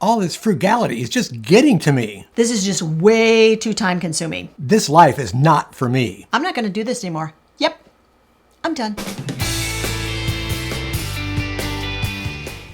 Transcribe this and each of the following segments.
All this frugality is just getting to me. This is just way too time consuming. This life is not for me. I'm not going to do this anymore. Yep, I'm done.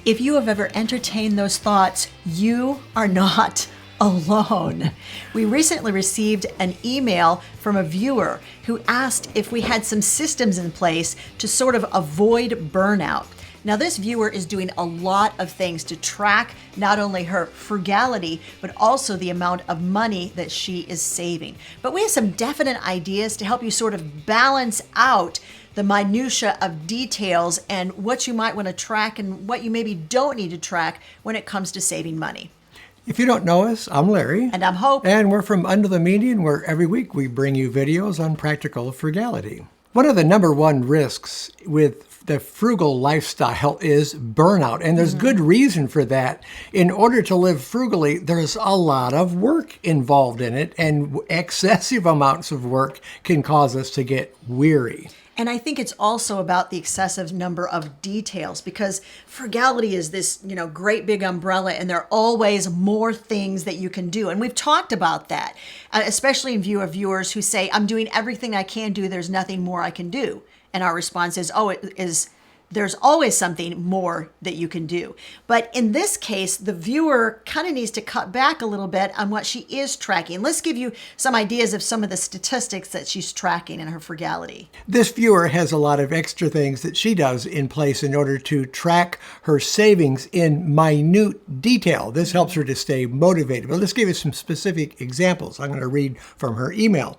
If you have ever entertained those thoughts, you are not alone. We recently received an email from a viewer who asked if we had some systems in place to sort of avoid burnout. Now, this viewer is doing a lot of things to track not only her frugality, but also the amount of money that she is saving. But we have some definite ideas to help you sort of balance out the minutia of details and what you might want to track and what you maybe don't need to track when it comes to saving money. If you don't know us, I'm Larry. And I'm Hope. And we're from Under the Median, where every week we bring you videos on practical frugality. One of the number one risks with the frugal lifestyle is burnout, and there's good reason for that. In order to live frugally, there's a lot of work involved in it, and excessive amounts of work can cause us to get weary. And I think it's also about the excessive number of details, because frugality is this, great big umbrella, and there are always more things that you can do. And we've talked about that, especially in view of viewers who say, I'm doing everything I can do. There's nothing more I can do. And our response is, there's always something more that you can do. But in this case, the viewer kind of needs to cut back a little bit on what she is tracking. Let's give you some ideas of some of the statistics that she's tracking in her frugality. This viewer has a lot of extra things that she does in place in order to track her savings in minute detail. This helps her to stay motivated. But let's give you some specific examples. I'm going to read from her email.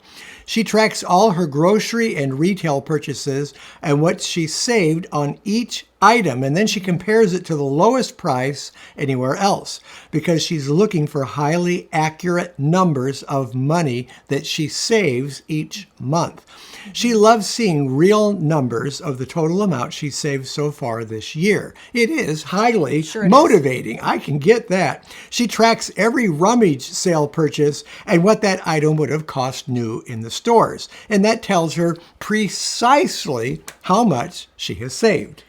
She tracks all her grocery and retail purchases and what she saved on each item, and then she compares it to the lowest price anywhere else because she's looking for highly accurate numbers of money that she saves each month. She loves seeing real numbers of the total amount she saved so far this year. It is highly motivating. I can get that. She tracks every rummage sale purchase and what that item would have cost new in the stores. And that tells her precisely how much she has saved.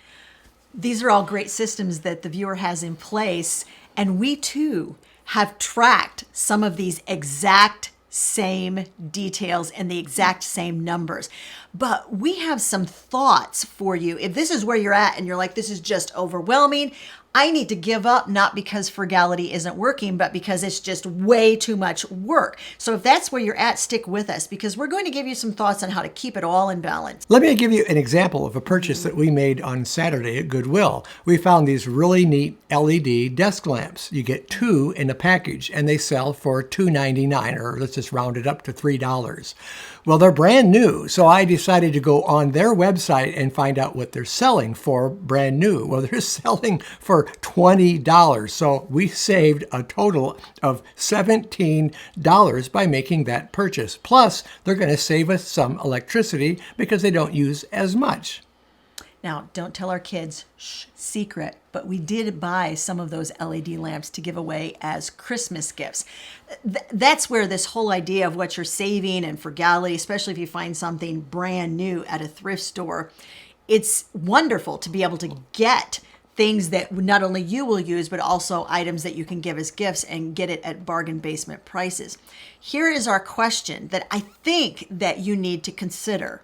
These are all great systems that the viewer has in place. And we too have tracked some of these exact same details and the exact same numbers. But we have some thoughts for you. If this is where you're at and you're like, this is just overwhelming, I need to give up, not because frugality isn't working, but because it's just way too much work. So if that's where you're at, stick with us, because we're going to give you some thoughts on how to keep it all in balance. Let me give you an example of a purchase that we made on Saturday at Goodwill. We found these really neat LED desk lamps. You get 2 in a package, and they sell for $2.99, or let's just round it up to $3. Well, they're brand new, so I decided to go on their website and find out what they're selling for brand new. Well, they're selling for $20. So we saved a total of $17 by making that purchase. Plus, they're going to save us some electricity because they don't use as much. Now, don't tell our kids, secret, but we did buy some of those LED lamps to give away as Christmas gifts. That's where this whole idea of what you're saving and frugality, especially if you find something brand new at a thrift store, it's wonderful to be able to get things that not only you will use, but also items that you can give as gifts and get it at bargain basement prices. Here is our question that I think that you need to consider.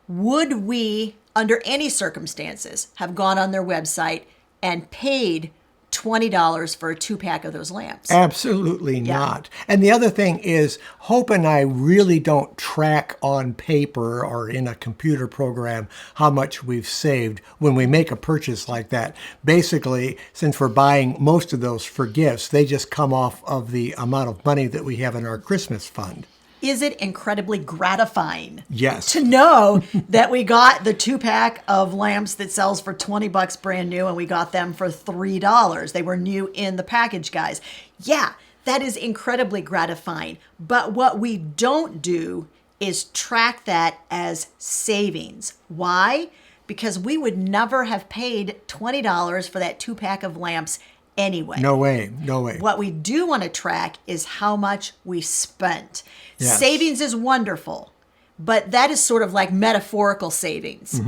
Would we, under any circumstances, have gone on their website and paid $20 for a 2-pack of those lamps? Absolutely not. And the other thing is, Hope and I really don't track on paper or in a computer program how much we've saved when we make a purchase like that. Basically, since we're buying most of those for gifts, they just come off of the amount of money that we have in our Christmas fund. Is it incredibly gratifying? Yes. To know that we got the 2-pack of lamps that sells for $20 brand new, and we got them for $3. They were new in the package, guys. Yeah, that is incredibly gratifying. But what we don't do is track that as savings. Why? Because we would never have paid $20 for that 2-pack of lamps anyway. No way. No way. What we do want to track is how much we spent. Yes. Savings is wonderful, but that is sort of like metaphorical savings.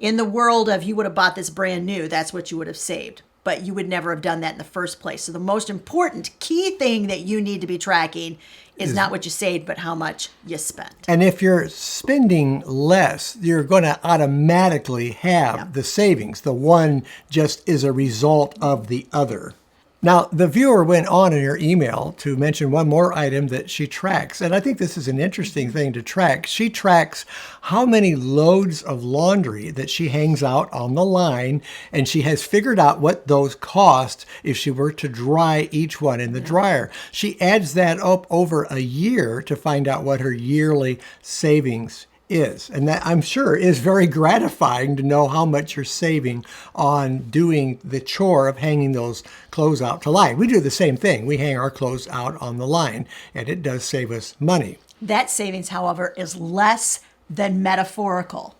In the world of you would have bought this brand new, that's what you would have saved. but you would never have done that in the first place. So the most important key thing that you need to be tracking is not what you saved, but how much you spent. And if you're spending less, you're going to automatically have the savings. The one just is a result of the other. Now, the viewer went on in her email to mention one more item that she tracks. And I think this is an interesting thing to track. She tracks how many loads of laundry that she hangs out on the line. And she has figured out what those cost if she were to dry each one in the dryer. She adds that up over a year to find out what her yearly savings is. And that, I'm sure, is very gratifying to know how much you're saving on doing the chore of hanging those clothes out to line. We do the same thing. We hang our clothes out on the line, and it does save us money. That savings, however, is less than metaphorical.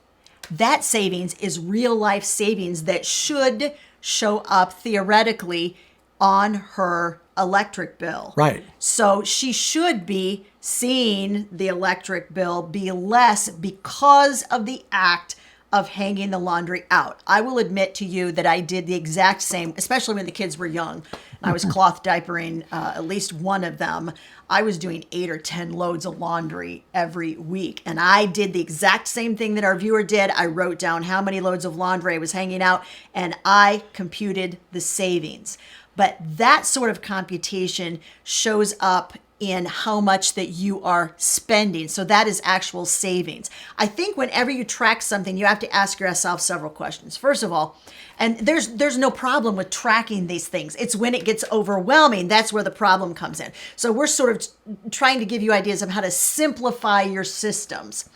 That savings is real life savings that should show up theoretically on her electric bill. Right. So she should be seeing the electric bill be less because of the act of hanging the laundry out. I will admit to you that I did the exact same, especially when the kids were young. I was cloth diapering at least one of them. I was doing 8 or 10 loads of laundry every week. And I did the exact same thing that our viewer did. I wrote down how many loads of laundry I was hanging out, and I computed the savings. But that sort of computation shows up in how much that you are spending. So that is actual savings. I think whenever you track something, you have to ask yourself several questions. First of all, and there's no problem with tracking these things. It's when it gets overwhelming, that's where the problem comes in. So we're sort of trying to give you ideas of how to simplify your systems.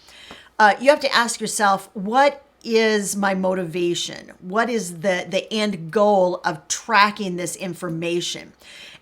You have to ask yourself, what is my motivation? What is the end goal of tracking this information?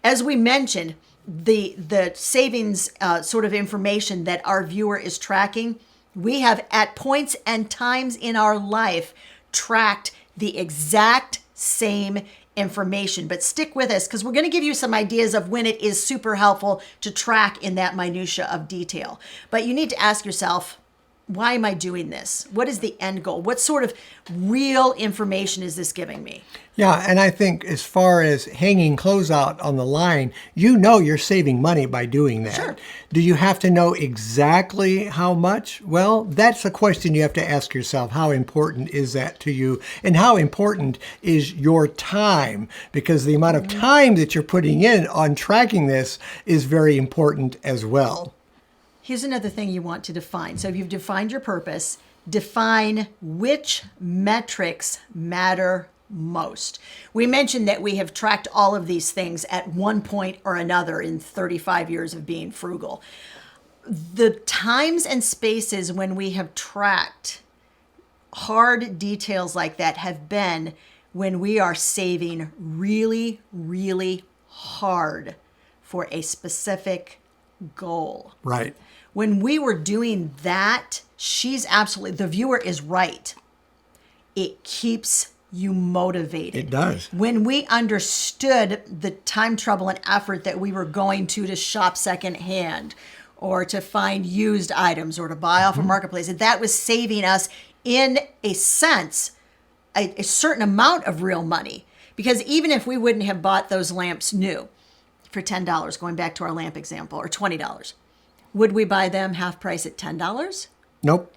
As we mentioned, the savings sort of information that our viewer is tracking, we have at points and times in our life tracked the exact same information. But stick with us, because we're going to give you some ideas of when it is super helpful to track in that minutia of detail. But you need to ask yourself, why am I doing this? What is the end goal? What sort of real information is this giving me? Yeah, and I think as far as hanging clothes out on the line, you know you're saving money by doing that. Sure. Do you have to know exactly how much? Well, that's a question you have to ask yourself. How important is that to you? And how important is your time? Because the amount of time that you're putting in on tracking this is very important as well. Here's another thing you want to define. So if you've defined your purpose, define which metrics matter most. We mentioned that we have tracked all of these things at one point or another in 35 years of being frugal. The times and spaces when we have tracked hard details like that have been when we are saving really, really hard for a specific goal. Right. When we were doing that, the viewer is right. It keeps you motivated. It does. When we understood the time, trouble, and effort that we were going to shop secondhand or to find used items or to buy off a marketplace, that was saving us, in a sense, a certain amount of real money. Because even if we wouldn't have bought those lamps new for $10, going back to our lamp example, or $20, would we buy them half price at $10? Nope.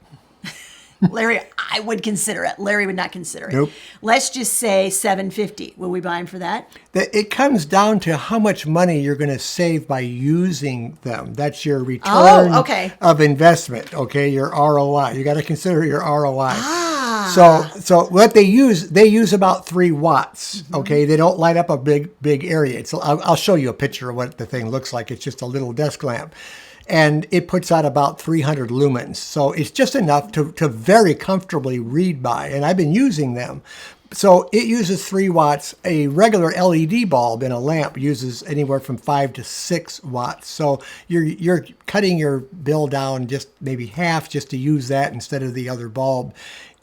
Larry, I would consider it. Larry would not consider it. Nope. Let's just say $7.50. Will we buy them for that? It comes down to how much money you're going to save by using them. That's your return of investment, okay? Your ROI. You got to consider your ROI. So what they use about 3 watts, okay? They don't light up a big area. I'll show you a picture of what the thing looks like. It's just a little desk lamp. And it puts out about 300 lumens. So it's just enough to very comfortably read by. And I've been using them. So it uses 3 watts. A regular LED bulb in a lamp uses anywhere from 5 to 6 watts. So you're cutting your bill down just maybe half just to use that instead of the other bulb.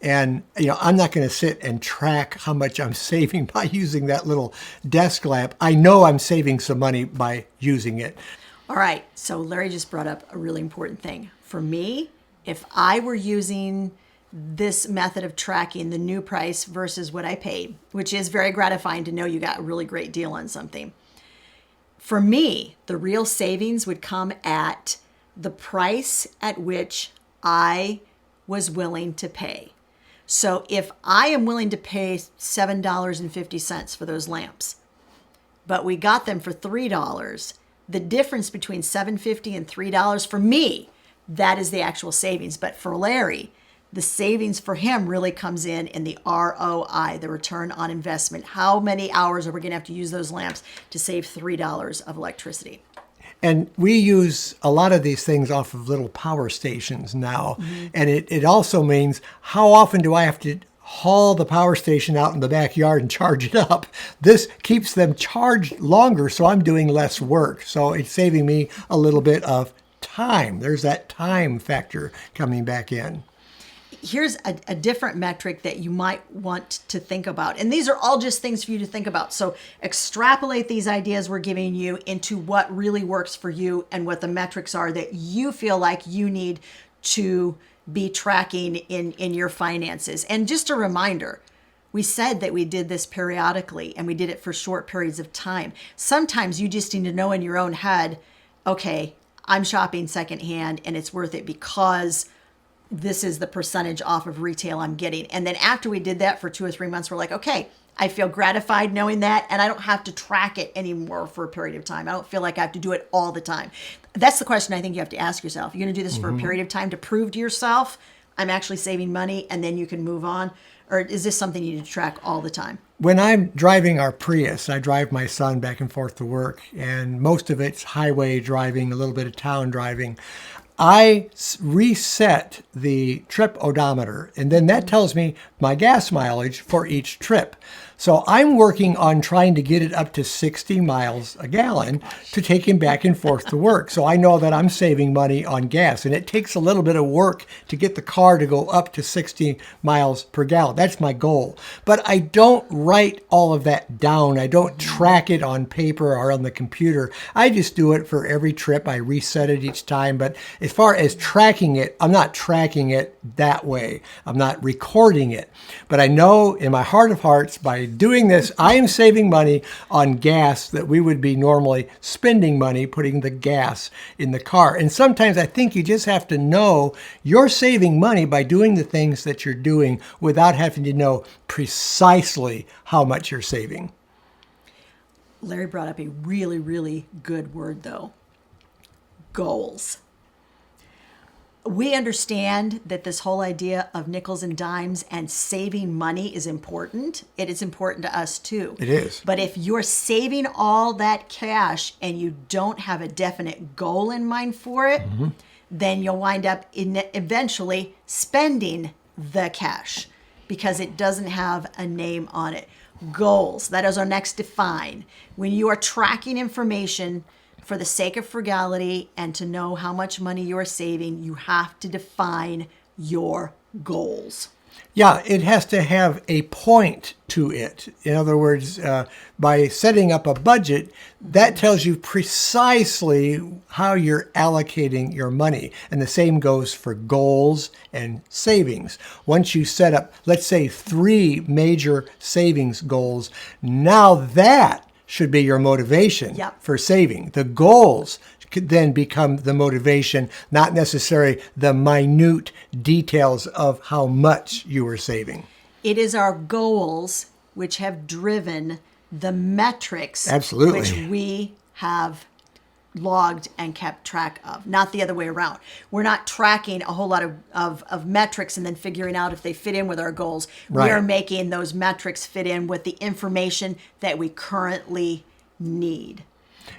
And, I'm not going to sit and track how much I'm saving by using that little desk lamp. I know I'm saving some money by using it. All right, so Larry just brought up a really important thing. For me, if I were using this method of tracking the new price versus what I paid, which is very gratifying to know you got a really great deal on something. For me, the real savings would come at the price at which I was willing to pay. So if I am willing to pay $7.50 for those lamps, but we got them for $3, the difference between $7.50 and $3 for me, that is the actual savings. But for Larry, the savings for him really comes in the ROI, the return on investment. How many hours are we going to have to use those lamps to save $3 of electricity? And we use a lot of these things off of little power stations now. And it also means, how often do I have to haul the power station out in the backyard and charge it up? This keeps them charged longer, so I'm doing less work. So it's saving me a little bit of time. There's that time factor coming back in. Here's a different metric that you might want to think about. And these are all just things for you to think about. So extrapolate these ideas we're giving you into what really works for you and what the metrics are that you feel like you need to be tracking in your finances. And just a reminder, we said that we did this periodically and we did it for short periods of time. Sometimes you just need to know in your own head, okay, I'm shopping secondhand and it's worth it because this is the percentage off of retail I'm getting. And then after we did that for 2 or 3 months, we're like, okay, I feel gratified knowing that, and I don't have to track it anymore for a period of time. I don't feel like I have to do it all the time. That's the question I think you have to ask yourself. You're going to do this for a period of time to prove to yourself, I'm actually saving money, and then you can move on? Or is this something you need to track all the time? When I'm driving our Prius, I drive my son back and forth to work, and most of it's highway driving, a little bit of town driving. I reset the trip odometer, and then that tells me my gas mileage for each trip. So I'm working on trying to get it up to 60 miles a gallon to take him back and forth to work. So I know that I'm saving money on gas, and it takes a little bit of work to get the car to go up to 60 miles per gallon. That's my goal. But I don't write all of that down. I don't track it on paper or on the computer. I just do it for every trip. I reset it each time. But as far as tracking it, I'm not tracking it that way. I'm not recording it. But I know in my heart of hearts, by doing this, I am saving money on gas that we would be normally spending money putting the gas in the car. And sometimes I think you just have to know you're saving money by doing the things that you're doing without having to know precisely how much you're saving. Larry brought up a really, really good word, though. Goals. We understand that this whole idea of nickels and dimes and saving money is important. It is important to us too. It is. But if you're saving all that cash and you don't have a definite goal in mind for it, then you'll wind up eventually spending the cash because it doesn't have a name on it. Goals. That is our next define. When you are tracking information for the sake of frugality and to know how much money you're saving, you have to define your goals. Yeah, it has to have a point to it. In other words, by setting up a budget, that tells you precisely how you're allocating your money. And the same goes for goals and savings. Once you set up, let's say, 3 major savings goals, now that should be your motivation for saving. The goals could then become the motivation, not necessarily the minute details of how much you are saving. It is our goals which have driven the metrics Absolutely. which we have logged and kept track of, not the other way around. We're not tracking a whole lot of metrics and then figuring out if they fit in with our goals. Right. We are making those metrics fit in with the information that we currently need.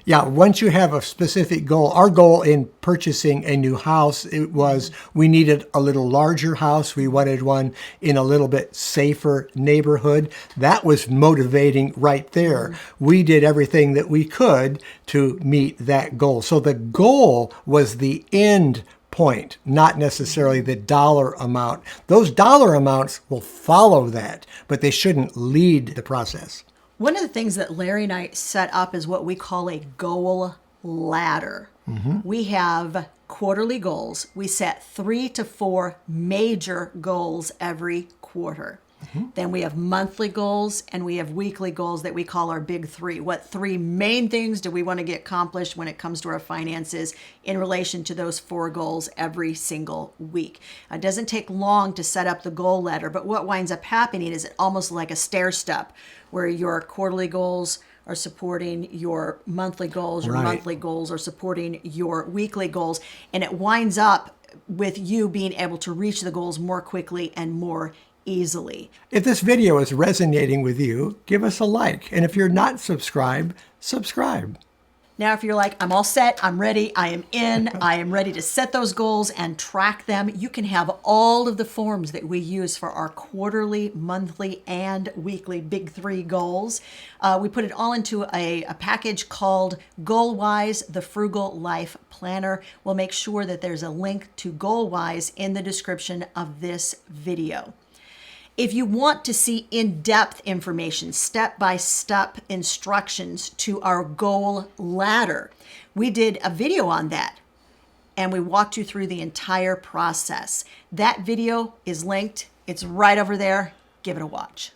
Yeah, once you have a specific goal, our goal in purchasing a new house, it was we needed a little larger house. We wanted one in a little bit safer neighborhood. That was motivating right there. We did everything that we could to meet that goal. So the goal was the end point, not necessarily the dollar amount. Those dollar amounts will follow that, but they shouldn't lead the process. One of the things that Larry and I set up is what we call a goal ladder. We have quarterly goals. We set 3 to 4 major goals every quarter. Then we have monthly goals and we have weekly goals that we call our big three. What 3 main things do we want to get accomplished when it comes to our finances in relation to those 4 goals every single week? It doesn't take long to set up the goal letter, but what winds up happening is it almost like a stair step where your quarterly goals are supporting your monthly goals, your Right. monthly goals are supporting your weekly goals, and it winds up with you being able to reach the goals more quickly and more easily. If this video is resonating with you, give us a like. And if you're not subscribed, subscribe. Now, if you're like, I'm all set, I'm ready, I am in, I am ready to set those goals and track them, you can have all of the forms that we use for our quarterly, monthly, and weekly big 3 goals. We put it all into a package called Goal-Wise, the Frugal Life Planner. We'll make sure that there's a link to Goal-Wise in the description of this video. If you want to see in-depth information, step-by-step instructions to our goal ladder, we did a video on that and we walked you through the entire process. That video is linked. It's right over there. Give it a watch.